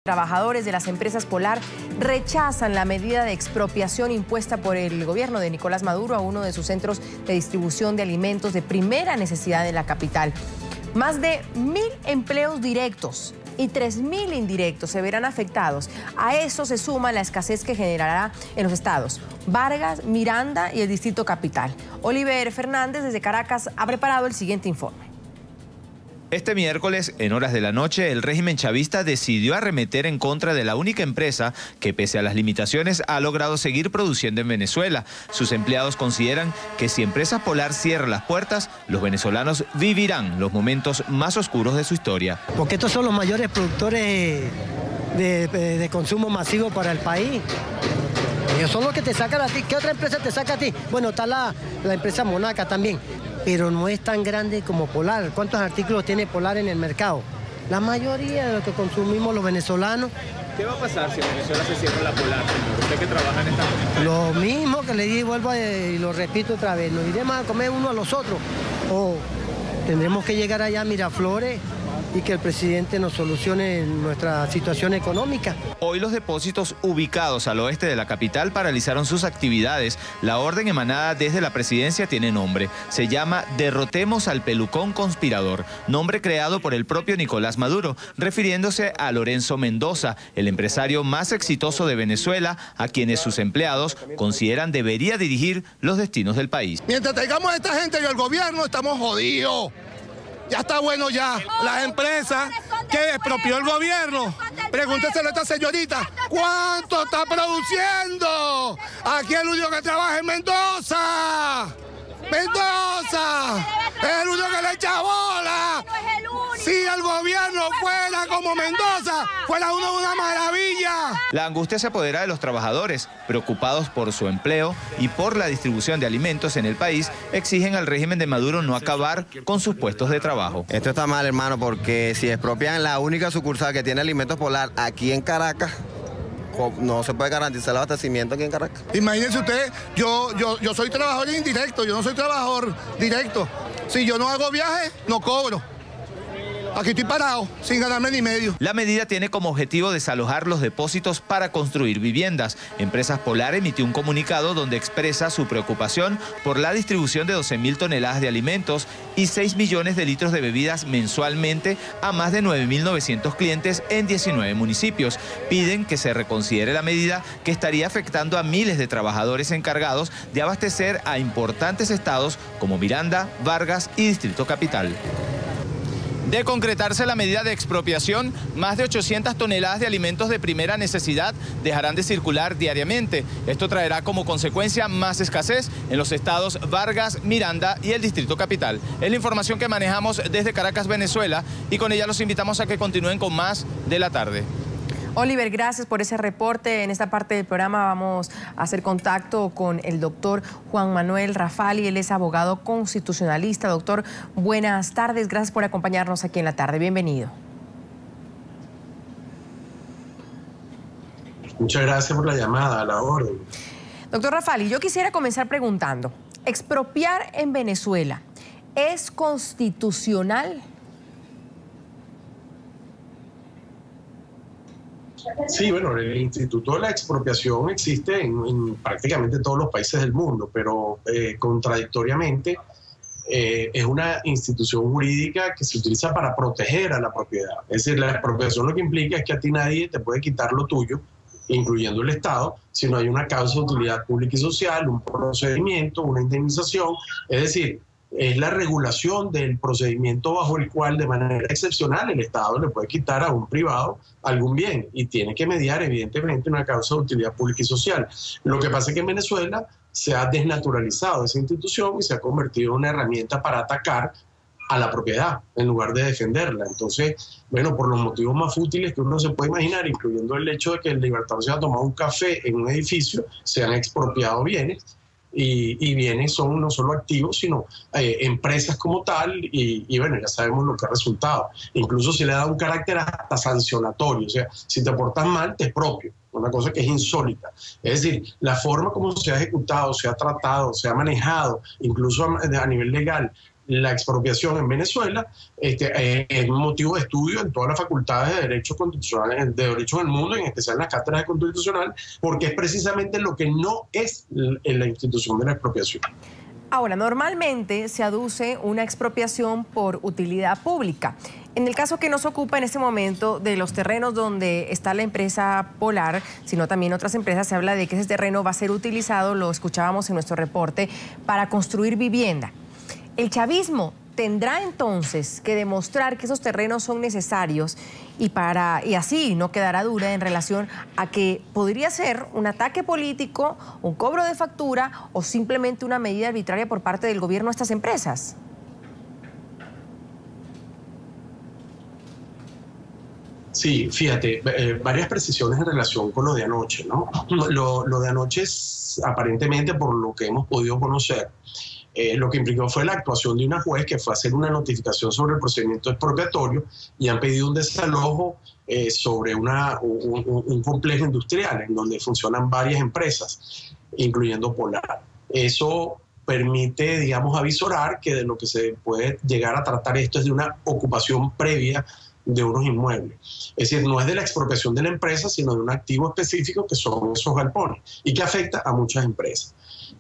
Trabajadores de las empresas Polar rechazan la medida de expropiación impuesta por el gobierno de Nicolás Maduro a uno de sus centros de distribución de alimentos de primera necesidad en la capital. Más de 1.000 empleos directos y 3.000 indirectos se verán afectados. A eso se suma la escasez que generará en los estados Vargas, Miranda y el Distrito Capital. Oliver Fernández desde Caracas ha preparado el siguiente informe. Este miércoles, en horas de la noche, el régimen chavista decidió arremeter en contra de la única empresa que, pese a las limitaciones, ha logrado seguir produciendo en Venezuela. Sus empleados consideran que si Empresas Polar cierra las puertas, los venezolanos vivirán los momentos más oscuros de su historia. Porque estos son los mayores productores de consumo masivo para el país. Ellos son los que te sacan a ti. ¿Qué otra empresa te saca a ti? Bueno, está la empresa Monaca también, pero no es tan grande como Polar. ¿Cuántos artículos tiene Polar en el mercado? La mayoría de lo que consumimos los venezolanos. ¿Qué va a pasar si en Venezuela se cierra la Polar, señor? Usted que trabaja en esta comunidad. Lo mismo que le dije y vuelvo y lo repito otra vez. Nos iremos a comer uno a los otros. O tendremos que llegar allá a Miraflores y que el presidente nos solucione nuestra situación económica. Hoy los depósitos ubicados al oeste de la capital paralizaron sus actividades. La orden emanada desde la presidencia tiene nombre. Se llama Derrotemos al Pelucón Conspirador, nombre creado por el propio Nicolás Maduro, refiriéndose a Lorenzo Mendoza, el empresario más exitoso de Venezuela, a quienes sus empleados consideran debería dirigir los destinos del país. Mientras tengamos a esta gente y al gobierno, estamos jodidos. Ya está bueno ya. Las empresas que expropió el gobierno, pregúnteselo a esta señorita, ¿cuánto está produciendo? Aquí el único que trabaja es Mendoza. Mendoza es el único que le echa bola. Si el gobierno fuera como Mendoza, fuera una maravilla. La angustia se apodera de los trabajadores, preocupados por su empleo y por la distribución de alimentos en el país, exigen al régimen de Maduro no acabar con sus puestos de trabajo. Esto está mal, hermano, porque si expropian la única sucursal que tiene Alimentos Polar aquí en Caracas, no se puede garantizar el abastecimiento aquí en Caracas. Imagínense usted, yo soy trabajador indirecto, yo no soy trabajador directo. Si yo no hago viajes, no cobro. Aquí estoy parado, sin ganarme ni medio. La medida tiene como objetivo desalojar los depósitos para construir viviendas. Empresas Polar emitió un comunicado donde expresa su preocupación por la distribución de 12.000 toneladas de alimentos y 6 millones de litros de bebidas mensualmente a más de 9.900 clientes en 19 municipios. Piden que se reconsidere la medida que estaría afectando a miles de trabajadores encargados de abastecer a importantes estados como Miranda, Vargas y Distrito Capital. De concretarse la medida de expropiación, más de 800 toneladas de alimentos de primera necesidad dejarán de circular diariamente. Esto traerá como consecuencia más escasez en los estados Vargas, Miranda y el Distrito Capital. Es la información que manejamos desde Caracas, Venezuela, y con ella los invitamos a que continúen con más de la tarde. Oliver, gracias por ese reporte. En esta parte del programa vamos a hacer contacto con el doctor Juan Manuel Rafali. Él es abogado constitucionalista. Doctor, buenas tardes. Gracias por acompañarnos aquí en la tarde. Bienvenido. Muchas gracias por la llamada, a la orden. Doctor Rafali, yo quisiera comenzar preguntando, ¿expropiar en Venezuela es constitucional? Sí, bueno, el Instituto de la Expropiación existe en prácticamente todos los países del mundo, pero contradictoriamente es una institución jurídica que se utiliza para proteger a la propiedad. Es decir, la expropiación lo que implica es que a ti nadie te puede quitar lo tuyo, incluyendo el Estado, si no hay una causa de utilidad pública y social, un procedimiento, una indemnización. Es decir, es la regulación del procedimiento bajo el cual de manera excepcional el Estado le puede quitar a un privado algún bien y tiene que mediar evidentemente una causa de utilidad pública y social. Lo que pasa es que en Venezuela se ha desnaturalizado esa institución y se ha convertido en una herramienta para atacar a la propiedad en lugar de defenderla. Entonces, bueno, por los motivos más fútiles que uno se puede imaginar, incluyendo el hecho de que el Libertador se haya tomado un café en un edificio, se han expropiado bienes. Y bienes son no solo activos, sino empresas como tal, y bueno, ya sabemos lo que ha resultado. Incluso se le da un carácter hasta sancionatorio, o sea, si te portas mal, te expropio, una cosa que es insólita. Es decir, la forma como se ha ejecutado, se ha tratado, se ha manejado, incluso a nivel legal, la expropiación en Venezuela es motivo de estudio en todas las facultades de derechos constitucionales, de derechos del mundo, en especial en las cátedras de constitucional, porque es precisamente lo que no es la institución de la expropiación. Ahora, normalmente se aduce una expropiación por utilidad pública. En el caso que nos ocupa en este momento de los terrenos donde está la empresa Polar, sino también otras empresas, se habla de que ese terreno va a ser utilizado, lo escuchábamos en nuestro reporte, para construir vivienda. El chavismo tendrá entonces que demostrar que esos terrenos son necesarios y así no quedará duda en relación a que podría ser un ataque político, un cobro de factura o simplemente una medida arbitraria por parte del gobierno a estas empresas. Sí, fíjate, varias precisiones en relación con lo de anoche, ¿no? Lo de anoche es, aparentemente, por lo que hemos podido conocer, lo que implicó fue la actuación de una juez que fue a hacer una notificación sobre el procedimiento expropiatorio y han pedido un desalojo sobre un complejo industrial en donde funcionan varias empresas, incluyendo Polar. Eso permite, digamos, avisorar que de lo que se puede llegar a tratar esto es de una ocupación previa de unos inmuebles. Es decir, no es de la expropiación de la empresa, sino de un activo específico que son esos galpones y que afecta a muchas empresas.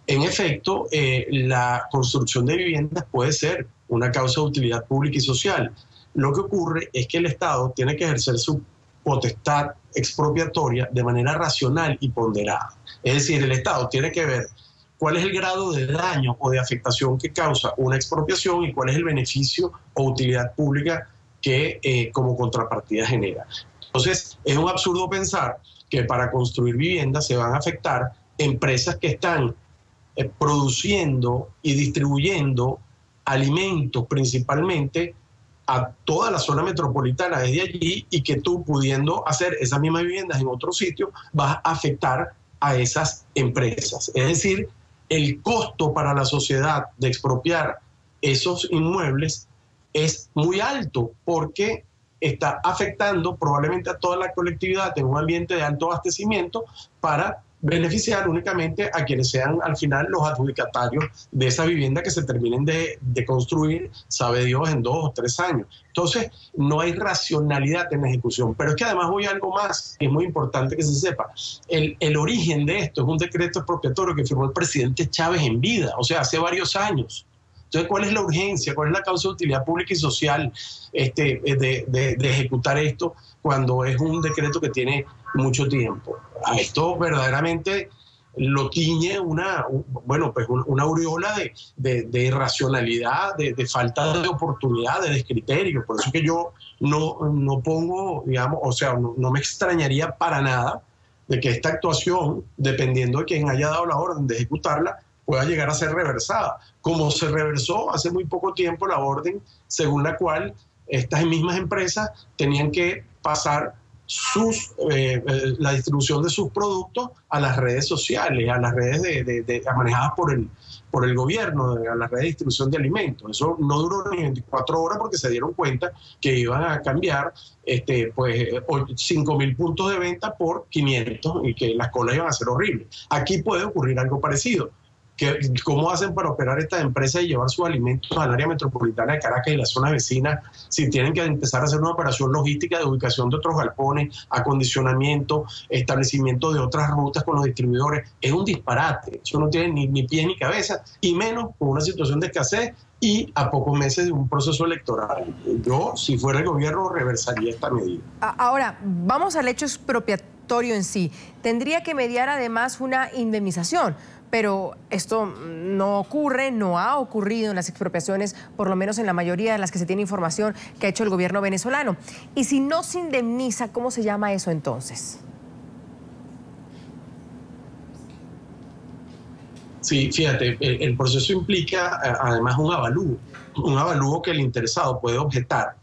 En efecto, la construcción de viviendas puede ser una causa de utilidad pública y social. Lo que ocurre es que el Estado tiene que ejercer su potestad expropiatoria de manera racional y ponderada. Es decir, el Estado tiene que ver cuál es el grado de daño o de afectación que causa una expropiación y cuál es el beneficio o utilidad pública que como contrapartida genera. Entonces, es un absurdo pensar que para construir viviendas se van a afectar empresas que están produciendo y distribuyendo alimentos principalmente a toda la zona metropolitana desde allí y que tú, pudiendo hacer esas mismas viviendas en otro sitio, vas a afectar a esas empresas. Es decir, el costo para la sociedad de expropiar esos inmuebles es muy alto porque está afectando probablemente a toda la colectividad en un ambiente de alto abastecimiento para beneficiar únicamente a quienes sean al final los adjudicatarios de esa vivienda que se terminen de construir, sabe Dios, en 2 o 3 años. Entonces, no hay racionalidad en la ejecución. Pero es que además voy a algo más, que es muy importante que se sepa. El origen de esto es un decreto expropiatorio que firmó el presidente Chávez en vida, o sea, hace varios años. Entonces, ¿cuál es la urgencia? ¿Cuál es la causa de utilidad pública y social de ejecutar esto cuando es un decreto que tiene mucho tiempo? A esto verdaderamente lo tiñe una aureola de irracionalidad, de falta de oportunidad, de descriterio. Por eso que yo no pongo, digamos, o sea, no me extrañaría para nada de que esta actuación, dependiendo de quien haya dado la orden de ejecutarla, pueda llegar a ser reversada, como se reversó hace muy poco tiempo la orden según la cual estas mismas empresas tenían que pasar la distribución de sus productos a las redes sociales, a las redes manejadas por el gobierno, a las redes de distribución de alimentos. Eso no duró ni 24 horas porque se dieron cuenta que iban a cambiar 5.000 puntos de venta por 500 y que las colas iban a ser horribles. Aquí puede ocurrir algo parecido. ¿Cómo hacen para operar estas empresas y llevar sus alimentos al área metropolitana de Caracas y las zonas vecinas si tienen que empezar a hacer una operación logística de ubicación de otros galpones, acondicionamiento, establecimiento de otras rutas con los distribuidores? Es un disparate. Eso no tiene ni pies ni cabeza, y menos con una situación de escasez y a pocos meses de un proceso electoral. Yo, si fuera el gobierno, reversaría esta medida. Ahora, vamos al hecho expropiatorio en sí. Tendría que mediar además una indemnización, pero esto no ocurre, no ha ocurrido en las expropiaciones, por lo menos en la mayoría de las que se tiene información que ha hecho el gobierno venezolano. Y si no se indemniza, ¿cómo se llama eso entonces? Sí, fíjate, el proceso implica además un avalúo que el interesado puede objetar,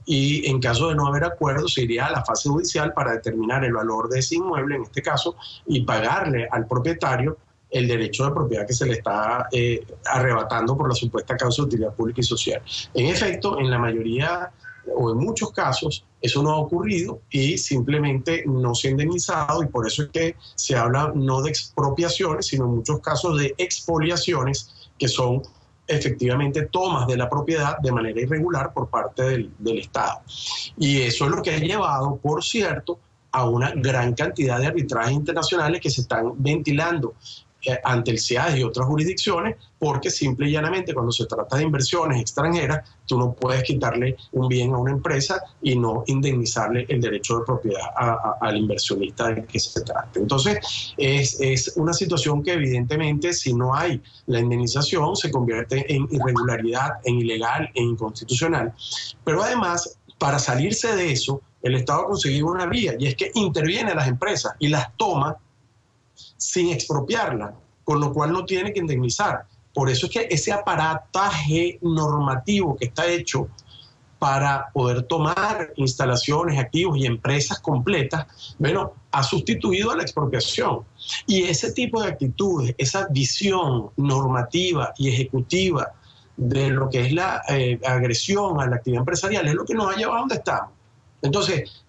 y en caso de no haber acuerdo se iría a la fase judicial para determinar el valor de ese inmueble, en este caso, y pagarle al propietario el derecho de propiedad que se le está arrebatando por la supuesta causa de utilidad pública y social. En efecto, en la mayoría o en muchos casos eso no ha ocurrido y simplemente no se ha indemnizado, y por eso es que se habla no de expropiaciones, sino en muchos casos de expoliaciones, que son efectivamente tomas de la propiedad de manera irregular por parte del Estado. Y eso es lo que ha llevado, por cierto, a una gran cantidad de arbitrajes internacionales que se están ventilando ante el SEAD y otras jurisdicciones, porque simple y llanamente cuando se trata de inversiones extranjeras, tú no puedes quitarle un bien a una empresa y no indemnizarle el derecho de propiedad al inversionista de que se trate. Entonces, es una situación que evidentemente, si no hay la indemnización, se convierte en irregularidad, en ilegal, en inconstitucional. Pero además, para salirse de eso, el Estado ha conseguido una vía, y es que interviene a las empresas y las toma sin expropiarla, con lo cual no tiene que indemnizar. Por eso es que ese aparataje normativo que está hecho para poder tomar instalaciones, activos y empresas completas, bueno, ha sustituido a la expropiación. Y ese tipo de actitudes, esa visión normativa y ejecutiva de lo que es la agresión a la actividad empresarial es lo que nos ha llevado a donde estamos. Entonces,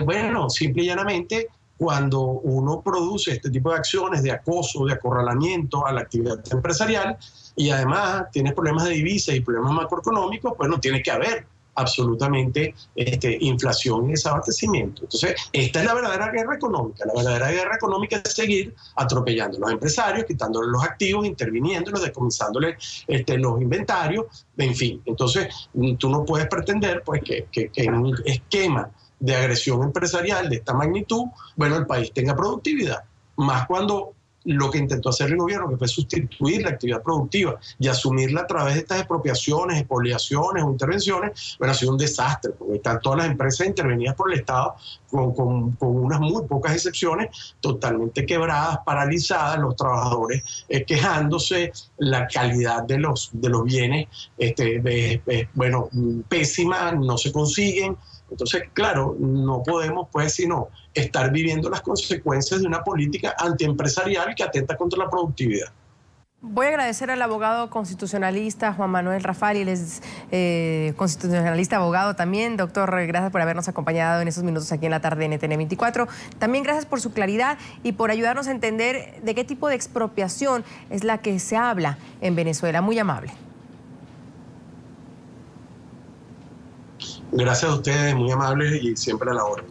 bueno, simple y llanamente, cuando uno produce este tipo de acciones de acoso, de acorralamiento a la actividad empresarial y además tienes problemas de divisas y problemas macroeconómicos, pues no tiene que haber absolutamente inflación y desabastecimiento. Entonces, esta es la verdadera guerra económica. La verdadera guerra económica es seguir atropellando a los empresarios, quitándoles los activos, interviniéndolos, decomisándoles los inventarios, en fin. Entonces, tú no puedes pretender pues, que en un esquema de agresión empresarial de esta magnitud, bueno, el país tenga productividad. Más cuando lo que intentó hacer el gobierno, que fue sustituir la actividad productiva y asumirla a través de estas expropiaciones, expoliaciones o intervenciones, bueno, ha sido un desastre, porque están todas las empresas intervenidas por el Estado con unas muy pocas excepciones, totalmente quebradas, paralizadas, los trabajadores quejándose, la calidad de los bienes, bueno, pésima, no se consiguen. Entonces, claro, no podemos, pues, sino estar viviendo las consecuencias de una política antiempresarial que atenta contra la productividad. Voy a agradecer al abogado constitucionalista Juan Manuel Raffaly, él es constitucionalista, abogado también. Doctor, gracias por habernos acompañado en estos minutos aquí en la tarde en NTN 24. También gracias por su claridad y por ayudarnos a entender de qué tipo de expropiación es la que se habla en Venezuela. Muy amable. Gracias a ustedes, muy amables y siempre a la orden.